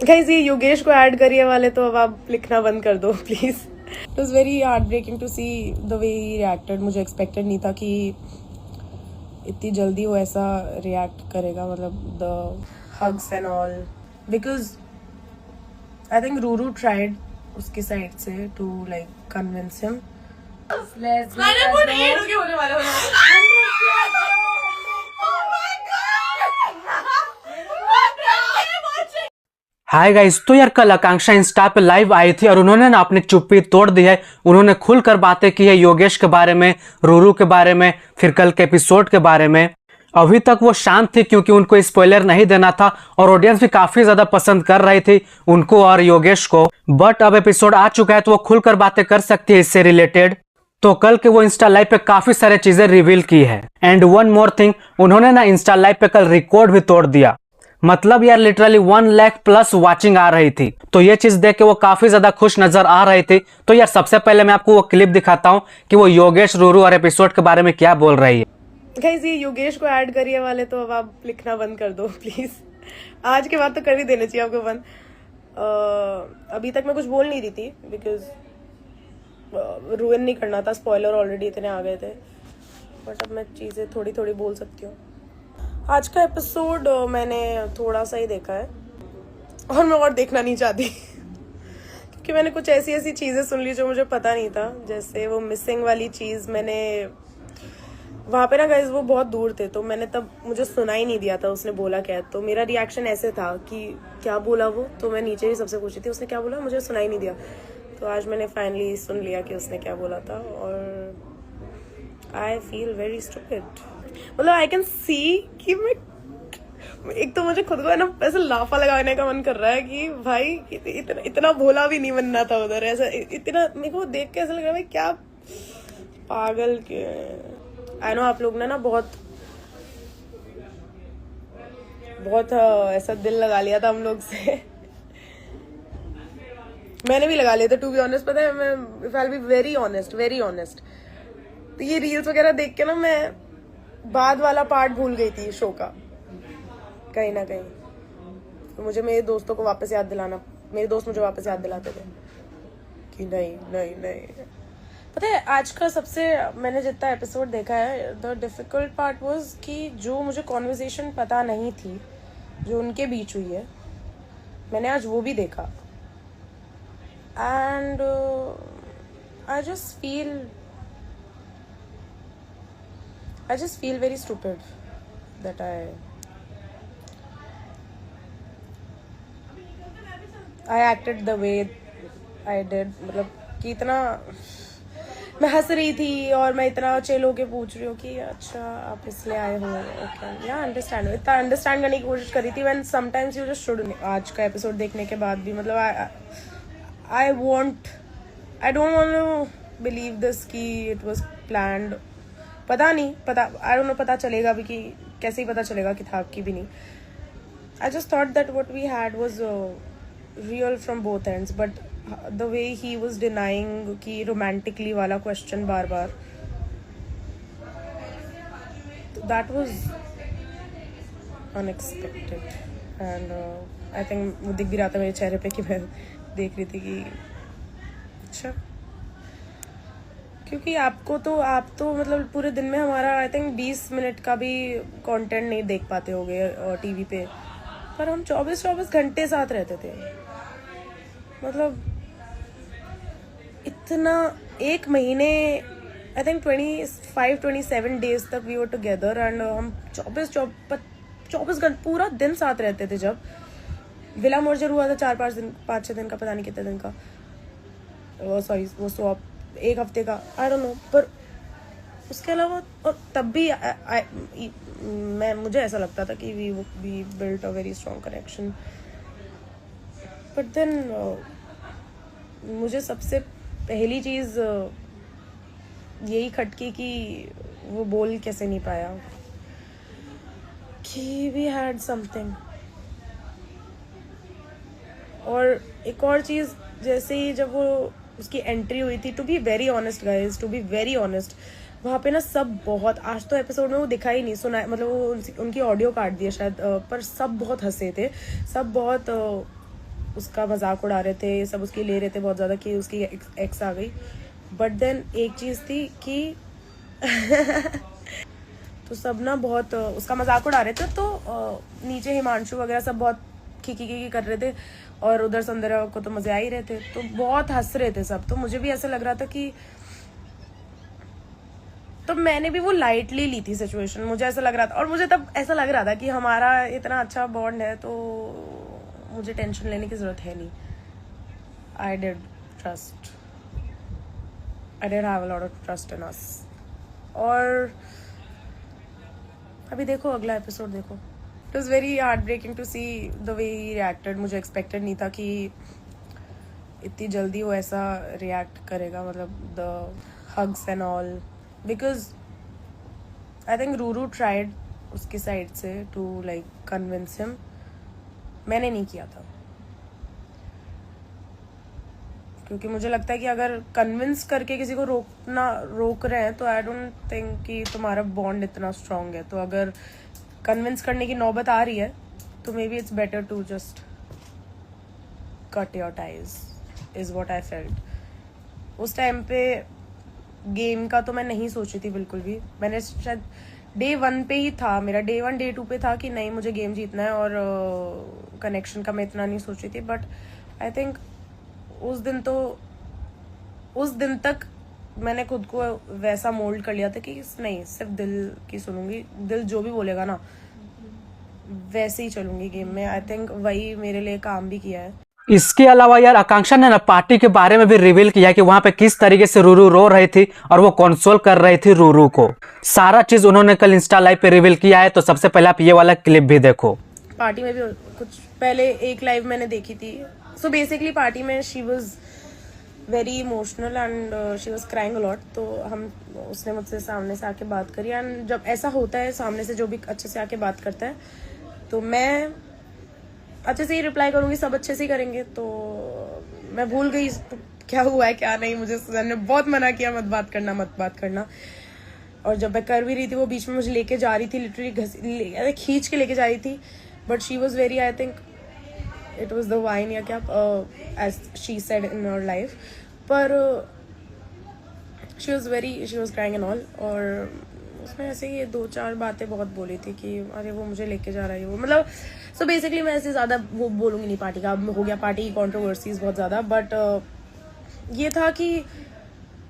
Guys ये योगेश को add करिए वाले तो अब आप लिखना बंद कर दो please. It was very heart breaking to see the way he reacted. मुझे एक्सपेक्टेड नहीं था कि इतनी जल्दी वो ऐसा रिएक्ट करेगा, मतलब the hugs and all, because I think Ruru tried उसकी साइड से to like convince him. Hi guys, तो यार कल आकांक्षा इंस्टा पे लाइव आई थी और उन्होंने ना अपनी चुप्पी तोड़ दी है। उन्होंने खुलकर बातें की है योगेश के बारे में, रूरू के बारे में, फिर कल के एपिसोड के बारे में। अभी तक वो शांत थी क्योंकि उनको स्पॉइलर नहीं देना था और ऑडियंस भी काफी ज्यादा पसंद कर रही थी उनको और योगेश को। बट अब एपिसोड आ चुका है तो वो खुलकर बातें कर सकती है इससे रिलेटेड। तो कल के वो इंस्टा लाइव पे काफी सारे चीजें रिवील की है। एंड वन मोर थिंग, उन्होंने ना इंस्टा लाइव पे कल रिकॉर्ड भी तोड़ दिया। मतलब यार लिटरली 1 लाख प्लस वॉचिंग आ रही थी। तो ये चीज देख के वो काफी ज्यादा खुश नजर आ रही थी। तो यार सबसे पहले मैं आपको वो क्लिप दिखाता हूँ कि वो योगेश, रूरू और एपिसोड के बारे में क्या बोल रही है। गाइस ये योगेश को ऐड करिए वाले तो अब आप लिखना बंद कर दो प्लीज। आज के बाद तो कर ही देना चाहिए आपको बंद। अभी तक मैं कुछ बोल नहीं रही थी बिकॉज रुइन नहीं करना था, स्पॉइलर ऑलरेडी इतने आ गए थे। बट अब मैं चीजें थोड़ी थोड़ी बोल सकती हूँ। आज का एपिसोड मैंने थोड़ा सा ही देखा है और मैं और देखना नहीं चाहती क्योंकि मैंने कुछ ऐसी ऐसी चीज़ें सुन ली जो मुझे पता नहीं था। जैसे वो मिसिंग वाली चीज़, मैंने वहाँ पे ना गाइस वो बहुत दूर थे तो मैंने तब, मुझे सुना ही नहीं दिया था उसने बोला क्या। तो मेरा रिएक्शन ऐसे था कि क्या बोला वो, तो मैं नीचे ही सबसे पूछी थी उसने क्या बोला, मुझे सुना ही नहीं दिया। तो आज मैंने फाइनली सुन लिया कि उसने क्या बोला था और आई फील वेरी स्टूपिड। मतलब आई कैन सी कि मैं, एक तो मुझे खुद को है ना ऐसे लाफा लगाने का मन कर रहा है कि भाई इतना भोला भी नहीं बनना था उधर। ऐसा इतना मेरे को देख के ऐसा लग रहा है क्या पागल के। आई नो आप लोग ने ना बहुत ऐसा दिल लगा लिया था हम लोग से। मैंने भी लगा लिया था टू बी ऑनेस्ट। पता है मैं, if I will be very honest, तो ये रील्स वगैरह देख के ना मैं बाद वाला पार्ट भूल गई थी शो का कहीं ना कहीं। तो मुझे मेरे दोस्तों को वापस याद दिलाना, मेरे दोस्त मुझे वापस याद दिलाते थे कि नहीं। पता है आज का सबसे, मैंने जितना एपिसोड देखा है, द डिफिकल्ट पार्ट वाज कि जो मुझे कॉन्वर्सेशन पता नहीं थी जो उनके बीच हुई है, मैंने आज वो भी देखा। And I just feel very stupid that I acted the way I did। मतलब कि इतना मैं हंस रही थी और मैं इतना चिल होके पूछ रही हूँ कि अच्छा आप इसलिए आए हो, ओके या अंडरस्टैंड, इतना अंडरस्टैंड करने की कोशिश करी थी। When sometimes you just should. आज का एपिसोड देखने के बाद भी मतलब I don't want to believe this कि इट वाज प्लान्ड। पता नहीं, आई डोंट नो, पता चलेगा भी कि कैसे ही पता चलेगा कि था कि भी नहीं। I just thought that what we had was real from both ends, but the way he was denying कि रोमांटिकली वाला क्वेश्चन बार बार, that was unexpected. And I think वो दिख भी रहा था मेरे चेहरे पे कि मैं देख रही थी कि अच्छा, क्योंकि आप तो मतलब पूरे दिन में हमारा आई थिंक 20 मिनट का भी कंटेंट नहीं देख पाते होगे टीवी पे, पर हम 24 घंटे साथ रहते थे। मतलब इतना एक महीने, आई थिंक 27 डेज तक वी वर टुगेदर एंड हम 24 घंटे पूरा दिन साथ रहते थे। जब विला मर्जर हुआ था 5-6 दिन का, पता नहीं कितने दिन का, सॉरी वो सो एक हफ्ते का, आई डोंट नो। पर उसके अलावा और तब भी मुझे ऐसा लगता था कि we built a very strong connection. But then मुझे सबसे पहली चीज़ यही खटकी कि वो बोल कैसे नहीं पाया कि वी हैड समथिंग। और एक और चीज़, जैसे ही जब वो उसकी एंट्री हुई थी, to be very honest guys, to be very honest, वहाँ पे ना सब बहुत, आज तो एपिसोड में वो दिखा ही नहीं, सुना, मतलब वो उनकी ऑडियो काट दिया शायद, पर सब बहुत हंसे थे, सब बहुत उसका मजाक उड़ा रहे थे, सब उसकी ले रहे थे बहुत ज़्यादा कि उसकी एक्स आ गई। बट देन एक चीज़ थी कि तो सब ना बहुत उसका मजाक उड़ा रहे थे, तो नीचे हिमांशु वगैरह सब बहुत खिकी कर रहे थे और उधर संदरा को तो मजे आ ही रहे थे, तो बहुत हंस रहे थे सब। तो मुझे भी ऐसा लग रहा था कि, तो मैंने भी वो लाइटली ली थी सिचुएशन, मुझे ऐसा लग रहा था। और मुझे तब ऐसा लग रहा था कि हमारा इतना अच्छा बॉन्ड है तो मुझे टेंशन लेने की जरूरत है नहीं। I did have a lot of trust in us. और अभी देखो अगला एपिसोड देखो। It was very heart breaking to see the way he reacted. मुझे एक्सपेक्टेड नहीं था कि इतनी जल्दी वो ऐसा रिएक्ट करेगा, मतलब the hugs and all, because I think Ruru tried उसकी साइड से टू लाइक कन्विंस हिम। मैंने नहीं किया था, क्योंकि मुझे लगता है कि अगर कन्विंस करके किसी को रोक रहे हैं तो आई डोंट थिंक कि तुम्हारा बॉन्ड इतना स्ट्रांग है। तो अगर कन्विंस करने की नौबत आ रही है तो maybe it's better to just cut your ties, is what I felt. उस टाइम पे गेम का तो मैं नहीं सोची थी बिल्कुल भी। मैंने शायद डे 1 पे ही था, मेरा डे 1 डे 2 पे था कि नहीं मुझे गेम जीतना है, और कनेक्शन का मैं इतना नहीं सोची थी। बट आई थिंक उस दिन तक मैंने खुद को वैसा मोल्ड कर लिया था कि नहीं, सिर्फ दिल की सुनूंगी, दिल जो भी बोलेगा ना वैसे ही चलूंगी गेम में। आई थिंक वही मेरे लिए काम भी किया है। इसके अलावा यार आकांक्षा ने ना पार्टी के बारे में भी रिवील किया कि वहां पे किस तरीके से रूरू रो रही थी और वो कंसोल कर रही थी रूरू को। सारा चीज उन्होंने कल इंस्टा लाइव पे रिवील किया है, तो सबसे पहले आप ये वाला क्लिप भी देखो। पार्टी में भी कुछ पहले एक लाइव मैंने देखी थी। सो बेसिकली पार्टी में she was very emotional and she was crying a lot. तो उसने मुझसे सामने से आके बात करी, एंड जब ऐसा होता है सामने से जो भी अच्छे से आके बात करता है तो मैं अच्छे से ही रिप्लाई करूंगी, सब अच्छे से ही करेंगे। तो मैं भूल गई क्या हुआ है क्या नहीं। मुझे सुजैन ने बहुत मना किया, मत बात करना। और जब मैं कर भी रही थी वो बीच में मुझे लेके जा रही थी, लिटरली खींच के लेके जा रही थी। But she was very, I think it was the wine या क्या, as she said in her life. पर she was crying and all. और उसने ऐसे ही 2-4 बातें बहुत बोली थी कि अरे वो मुझे लेके जा रहा है वो, मतलब सो बेसिकली मैं ऐसे ज़्यादा वो बोलूँगी नहीं। पार्टी का हो गया, पार्टी की कॉन्ट्रोवर्सीज बहुत ज़्यादा। बट ये था कि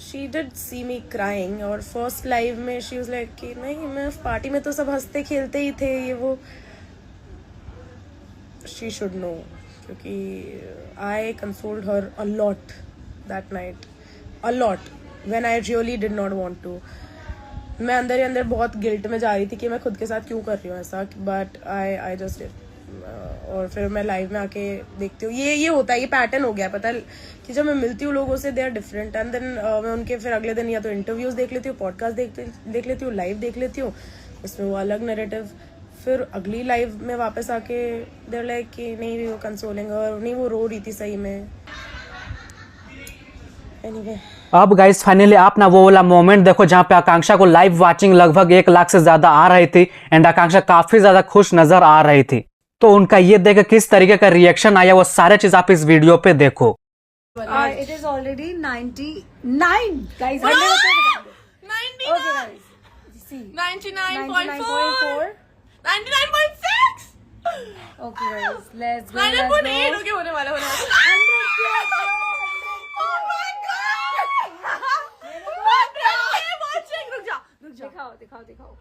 she did see me crying, और फर्स्ट लाइव में शी वाज लाइक कि नहीं, मैं पार्टी में तो सब हंसते खेलते ही थे, ये वो। शी शुड नो, क्योंकि I consoled her a lot that night, a lot, when I really did not want to. मैं अंदर ही अंदर बहुत गिल्ट में जा रही थी कि मैं खुद के साथ क्यों कर रही हूँ ऐसा, बट आई जस्ट डिड। और फिर मैं लाइव में आके देखती हूँ, ये होता है, ये पैटर्न हो गया है, पता है कि जब मैं मिलती हूँ लोगों से they are different. And then मैं उनके फिर अगले दिन या तो इंटरव्यूज देख लेती हूँ, पॉडकास्ट देख लेती हूँ, लाइव देख लेती हूँ, उसमें वो अलग नैरेटिव। फिर अगली लाइव में वापस आके देर लाइक कि नहीं वो कंसोलिंग, और नहीं वो रो रही थी सही में। एनीवे अब गाइस फाइनली आप ना वो वाला मोमेंट देखो जहां पे आकांक्षा को लाइव वाचिंग लगभग 1 लाख से ज्यादा आ रही थी, एंड आकांक्षा काफी ज्यादा खुश नजर आ रही थी। तो उनका ये देख किस तरीके का रिएक्शन आया वो सारे चीज आप इस वीडियो पे देखो। It is already 99 guys. 90. Okay guys. See. 99.4 99.6 Okay guys. Let's go. 99.8 okay होने वाला 100. दिखाओ.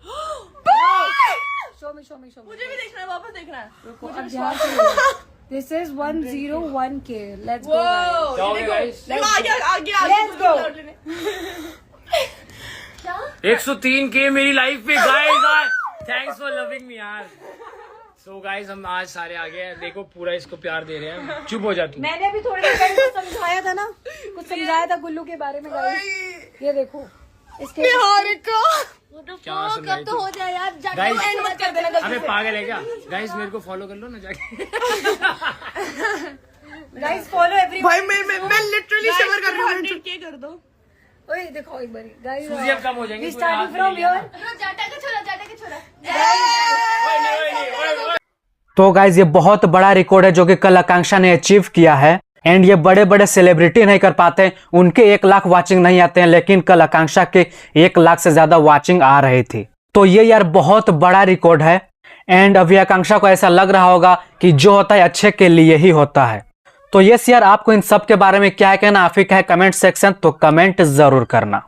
Show me. मुझे भी देखना है, वापस देखना है। रुको, अब ध्यान से देखो. This is 101K. Let's go guys. देखो आगे Let's go. 103K मेरी लाइफ पे guys, thanks for loving me यार। सो गाइस हम आज सारे आ गए हैं, देखो पूरा इसको प्यार दे रहे हैं। चुप हो जा तू। मैंने अभी थोड़ी देर पहले कुछ समझाया था ना, गुल्लू के बारे में गाइस। ये देखो इसके क्या समझाई तो हो जाए यार, गाइस एंड मत कर देना अबे पागल है क्या? गाइस मेरे को फॉलो कर लो ना जाके। गाइस फॉलो एवरी भाई मैं लिटरली शिवर कर रही हूँ। 100K कर दो। ओए दिखाओ एक बारी गाइस, सूजी अब कम हो जाएंगे। Starting from here. तो गाइज ये बहुत बड़ा रिकॉर्ड है जो कि कल आकांक्षा ने अचीव किया है। एंड ये बड़े बड़े सेलिब्रिटी नहीं कर पाते, उनके 1 लाख वॉचिंग नहीं आते हैं, लेकिन कल आकांक्षा के 1 लाख से ज्यादा वॉचिंग आ रही थी। तो ये यार बहुत बड़ा रिकॉर्ड है। एंड अभी आकांक्षा को ऐसा लग रहा होगा कि जो होता है अच्छे के लिए ही होता है। तो यस यार, आपको इन सब के बारे में क्या कहना, आप ही कहे कमेंट सेक्शन, तो कमेंट जरूर करना।